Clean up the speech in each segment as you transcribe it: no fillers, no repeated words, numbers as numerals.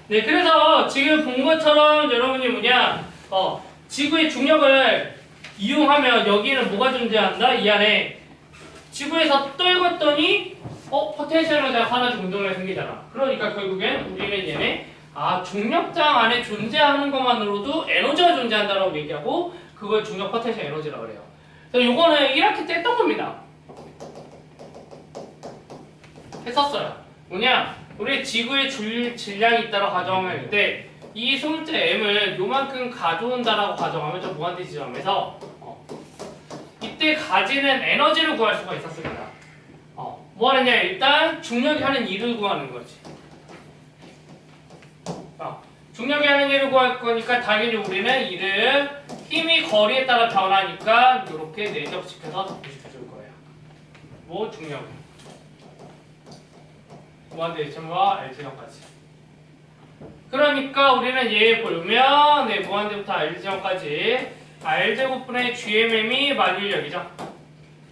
네, 그래서 지금 본 것처럼 여러분이 지구의 중력을 이용하면 여기는 뭐가 존재한다? 이 안에 지구에서 떨궜더니 포텐셜 에너지가 하나씩 운동이 생기잖아. 그러니까 결국엔 우리는 얘네 중력장 안에 존재하는 것만으로도 에너지가 존재한다라고 얘기하고 그걸 중력 포텐셜 에너지라고 그래요. 그래서 요거는 1학기 때 했던 겁니다. 했었어요. 우리 지구의 질량이 있다고 가정할 때 이 소물체 M을 요만큼 가져온다라고 가정하면 저 무한대 지점에서 이때 가지는 에너지를 구할 수가 있었습니다. 뭐 하느냐? 일단 중력이 하는 일을 구하는 거지. 중력이 하는 일을 구할 거니까 당연히 우리는 이를 힘이 거리에 따라 변하니까 이렇게 내적시켜서 덧붙여줄 거예요. 뭐 중력. 무한대 지점과 L지점까지. 그러니까 우리는 얘 보면 무한대부터 L지점까지 R제곱분의 GMM이 만유력이죠.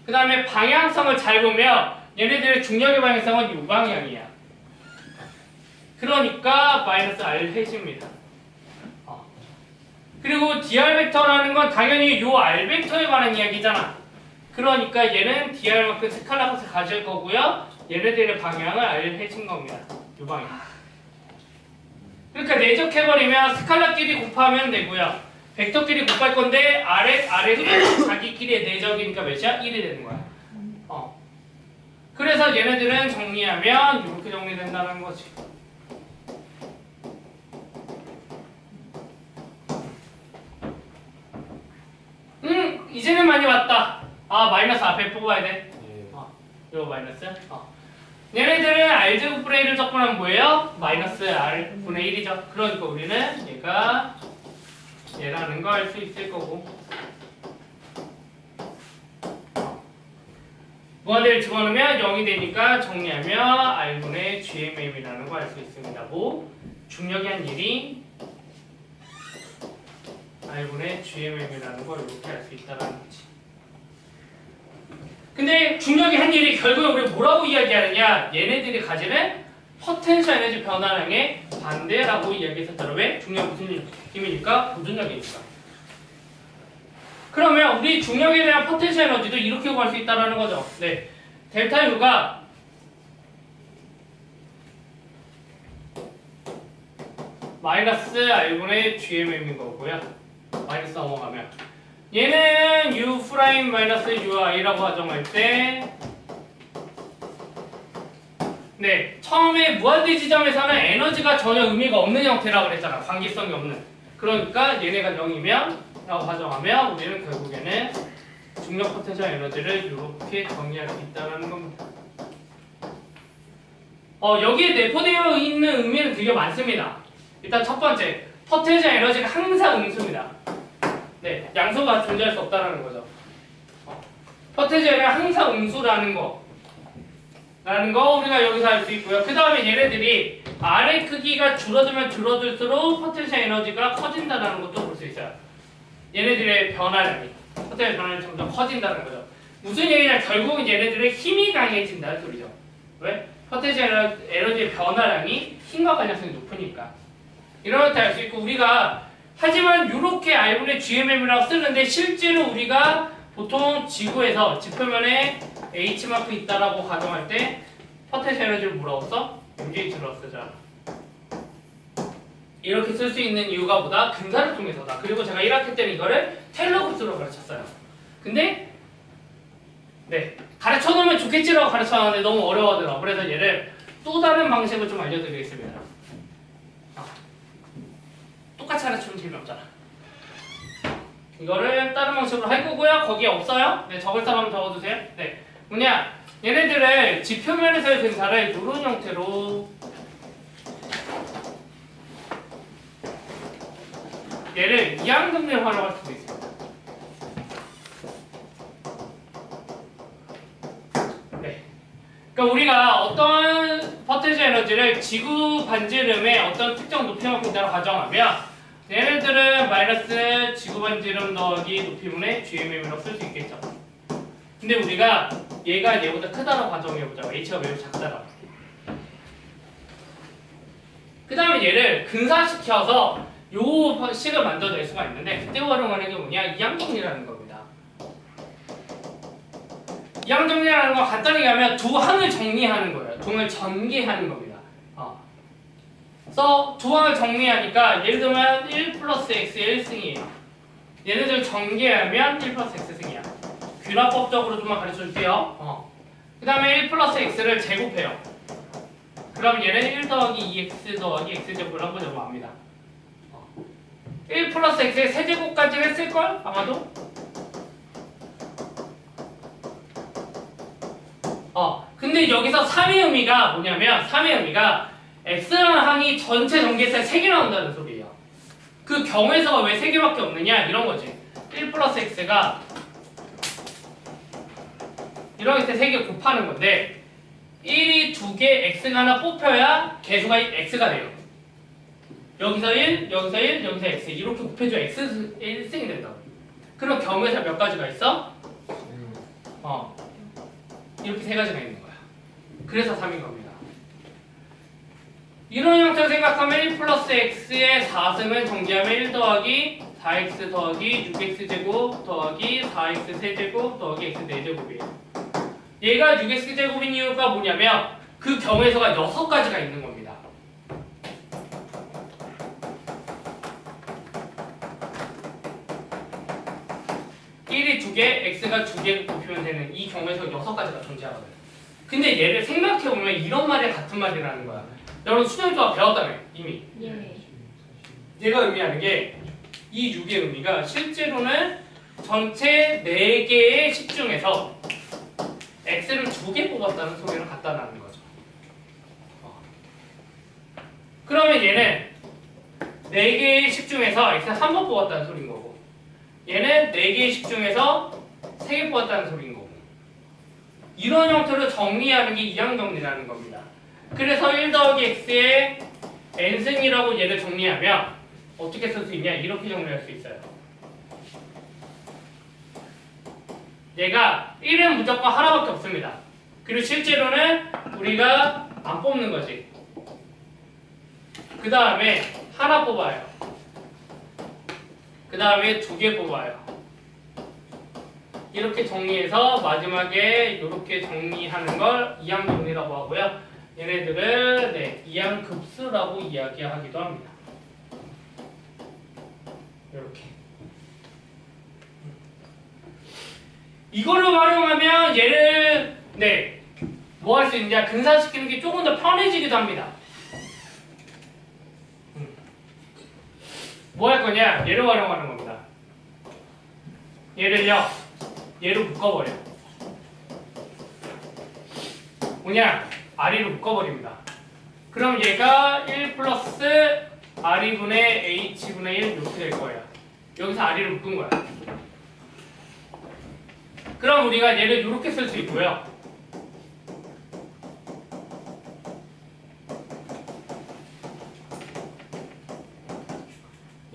그 다음에 방향성을 잘 보면 얘네들의 중력의 방향성은 이 방향이야. 그러니까 마이너스 R 해집니다. 그리고 dr 벡터라는 건 당연히 요 R 벡터에 관한 이야기잖아. 그러니까 얘는 dr만큼 스칼라 값을 가질 거고요. 얘네들의 방향을 R 해진 겁니다. 요 방향. 그러니까 내적해버리면 스칼라끼리 곱하면 되고요. 벡터끼리 곱할 건데 R도 자기끼리의 내적이니까 몇이야? 1이 되는 거야. 그래서 얘네들은 정리하면 이렇게 정리된다는 거지. 이제는 많이 왔다. 마이너스 앞에 뽑아야 돼. 이거 마이너스. 얘네들은 R제곱분의 1을 적분하면 뭐예요? 마이너스 R분의 1이죠. 그러니까 우리는 얘가 얘라는 거 알 수 있을 거고. 무한대를 집어넣으면 0이 되니까 정리하면 R분의 GMM이라는 거 알 수 있습니다. 뭐? 중력이 한 일이 R분의 GMM이라는 걸 이렇게 알 수 있다는 거지. 근데 중력이 한 일이 결국에 우리가 뭐라고 이야기하느냐? 얘네들이 가지는 포텐셜 에너지 변화량의 반대라고 이야기했었잖아. 왜? 중력 무슨 힘이니까? 보존력이니까. 그러면 우리 중력에 대한 포텐셜 에너지도 이렇게 구할 수 있다는 거죠. 네, 델타 U가 마이너스 R분의 GMM인 거고요. 마이너스 넘어가면 얘는 U 프라임 마이너스 UI라고 가정할 때 처음에 무한대 지점에서는 에너지가 전혀 의미가 없는 형태라고 그랬잖아. 관계성이 없는. 그러니까 얘네가 0이면 라고 가정하면 우리는 결국에는 중력 포텐셜 에너지를 이렇게 정리할 수 있다는 겁니다. 여기에 내포되어 있는 의미는 되게 많습니다. 일단 첫 번째, 포텐셜 에너지가 항상 음수입니다. 양수가 존재할 수 없다는 거죠. 포텐셜 에너지가 항상 음수라는 거. 우리가 여기서 알 수 있고요. 그 다음에 얘네들이 R의 크기가 줄어들면 줄어들수록 포텐셜 에너지가 커진다는 것도 볼 수 있어요. 얘네들의 변화량이 포텐셜 변화량이 점점 커진다는 거죠. 무슨 얘기냐? 결국은 얘네들의 힘이 강해진다는 소리죠. 왜? 포텐셜 에너지의 변화량이 힘과 관련성이 높으니까. 이런 것도 알 수 있고 우리가 하지만 이렇게 R분의 GMM이라고 쓰는데 실제로 우리가 보통 지구에서 지표면에 H만큼 있다라고 가정할 때 포텐셜 에너지를 뭐라고 써? MGH라고 쓰잖아. 이렇게 쓸 수 있는 이유가 뭐다? 근사를 통해서다. 그리고 제가 1학기 때는 이거를 테일러급수로 가르쳤어요. 근데 가르쳐놓으면 좋겠지라고 가르쳐놨는데 너무 어려워하더라고. 그래서 얘를 또 다른 방식으로 좀 알려드리겠습니다. 똑같이 가르치면 재미없잖아. 이거를 다른 방식으로 할 거고요. 거기에 없어요? 적을 사람 적어주세요. 얘네들을 지표면에서의 근사를 이런 형태로 얘를 이항등을 활용할 수도 있습니다. 그러니까 우리가 어떤 포텐셜 에너지를 지구 반지름의 어떤 특정 높이만큼 있다고 가정하면 얘네들은 마이너스 지구 반지름 더하기 높이분의 GMM이라고 쓸 수 있겠죠. 근데 우리가 얘가 얘보다 크다고 가정해보자. H가 매우 작다라고. 그 다음에 얘를 근사시켜서 요 식을 만들어낼 수가 있는데 그때 활용하는 게 뭐냐? 이항정리라는 겁니다. 이항정리라는 건 간단히 얘기하면 두 항을 정리하는 거예요. 두 항을 전개하는 겁니다. 그래서 두 항을 정리하니까 예를 들면 1 플러스 x 1승이에요. 얘네들 전개하면 1 플러스 x승이야. 귀납법적으로 좀만 가르쳐줄게요. 그 다음에 1 플러스 x를 제곱해요. 그럼 얘는 1 더하기 2x 더하기 x제곱을 한번 제곱합니다. 1 플러스 x의 세제곱까지 했을걸? 아마도? 근데 여기서 3의 의미가 뭐냐면 3의 의미가 x라는 항이 전체 전개했을 때 3개 나온다는 소리예요. 그 경우에서가 왜 3개밖에 없느냐? 이런 거지. 1 플러스 x가 이렇게 3개 곱하는 건데 1이 2개, x가 하나 뽑혀야 개수가 x가 돼요. 여기서 1, 여기서 1, 여기서 x 이렇게 곱해줘야 x 1승이 된다고. 그럼 경우에서 몇 가지가 있어? 이렇게 3가지가 있는 거야. 그래서 3인 겁니다. 이런 형태로 생각하면 1 플러스 x의 4승을 정리하면 1 더하기 4x 더하기 6x제곱 더하기 4x 세제곱 더하기 x 4제곱이에요. 얘가 6x제곱인 이유가 뭐냐면 그 경우에서가 6가지가 있는 겁니다. (1이 2개, x가 2개 곱히면 되는 이 경우에서 6가지가 존재하거든요. 근데 얘를 생각해보면 이런 말이 같은 말이라는 거야. 여러분 수정조합 배웠다며 이미. 예. 얘가 의미하는 게 이 6의 의미가 실제로는 전체 4개의 식 중에서 x를 2개 뽑았다는 소리랑 같다는 거죠. 그러면 얘는 4개의 식 중에서 x를 1번 뽑았다는 소리인 거고 얘는 4개의 식 중에서 3개 뽑았다는 소리인 거고 이런 형태로 정리하는 게 이항정리라는 겁니다. 그래서 1 더하기 x의 n승이라고 얘를 정리하면 어떻게 쓸 수 있냐? 이렇게 정리할 수 있어요. 얘가 1은 무조건 하나밖에 없습니다. 그리고 실제로는 우리가 안 뽑는 거지. 그 다음에 하나 뽑아요. 그 다음에 2개 뽑아요. 이렇게 정리해서 마지막에 이렇게 정리하는 걸 이항정리라고 하고요. 얘네들을 이항급수라고 이야기하기도 합니다. 이렇게. 이걸로 활용하면 얘를 뭐 할 수 있느냐? 근사시키는 게 조금 더 편해지기도 합니다. 뭐 할 거냐? 얘를 활용하는 겁니다. 얘를요, 얘로 묶어버려. 뭐냐? R이로 묶어버립니다. 그럼 얘가 1 플러스 R이분의 H분의 1 이렇게 될 거예요. 여기서 R이로 묶은 거야. 그럼 우리가 얘를 이렇게 쓸 수 있고요.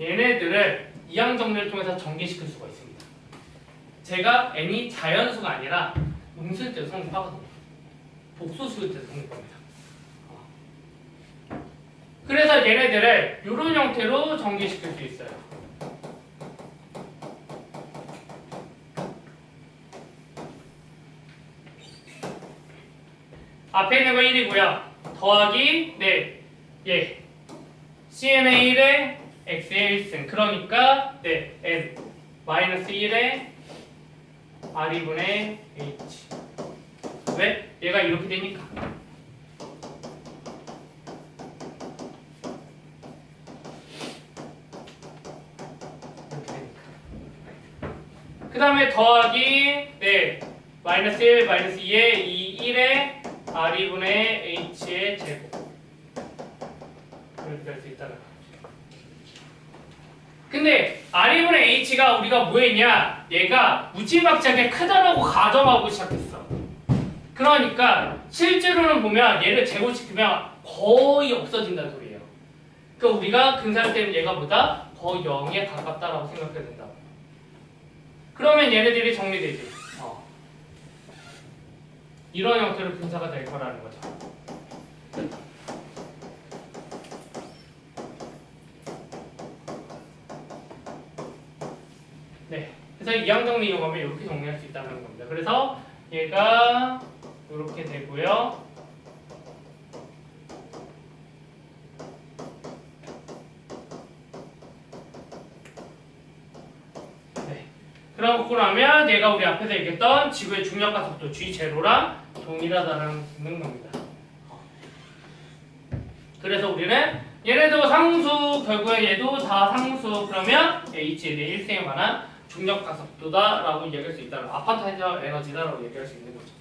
얘네들을 이항정리를 통해서 전개시킬 수가 있습니다. 제가 n이 자연수가 아니라 음수일 때도 성립하거든요. 복소수일 때도 성립합니다. 그래서 얘네들을 이런 형태로 전개시킬 수 있어요. 앞에 있는 거 1이고요. 더하기 CN의 1에 X의 1승. 그러니까 N 마이너스 1에 R이분의 H. 왜? 얘가 이렇게 되니까. 그 다음에 더하기 마이너스 1, 마이너스 2에 이 1에 R이분의 H의 제곱. 이렇게 될 수 있다는 거죠. 근데 R이분의 H가 우리가 뭐 했냐? 얘가 무지막지하게 크다라고 가정하고 시작했어. 그러니까 실제로는 보면 얘를 제곱시키면 거의 없어진다는 소리예요. 그러니까 우리가 근사할 때는 얘가 보다 거의 0에 가깝다라고 생각해야 된다. 그러면 얘네들이 정리되지. 이런 형태로 근사가 될 거라는 거죠. 네. 그래서 이항 정리 이용하면 이렇게 정리할 수 있다는 겁니다. 그래서 얘가 이렇게 되고요. 네. 그러고 나면 얘가 우리 앞에서 얘기했던 지구의 중력과 속도 G0랑 동일하다는 겁니다. 그래서 우리는 얘네도 상수, 결국에 얘도 다 상수, 그러면 H에 대해 일생에 관한 중력과 속도다라고 얘기할 수 있다는, 아파트 에너지다라고 얘기할 수 있는 거죠.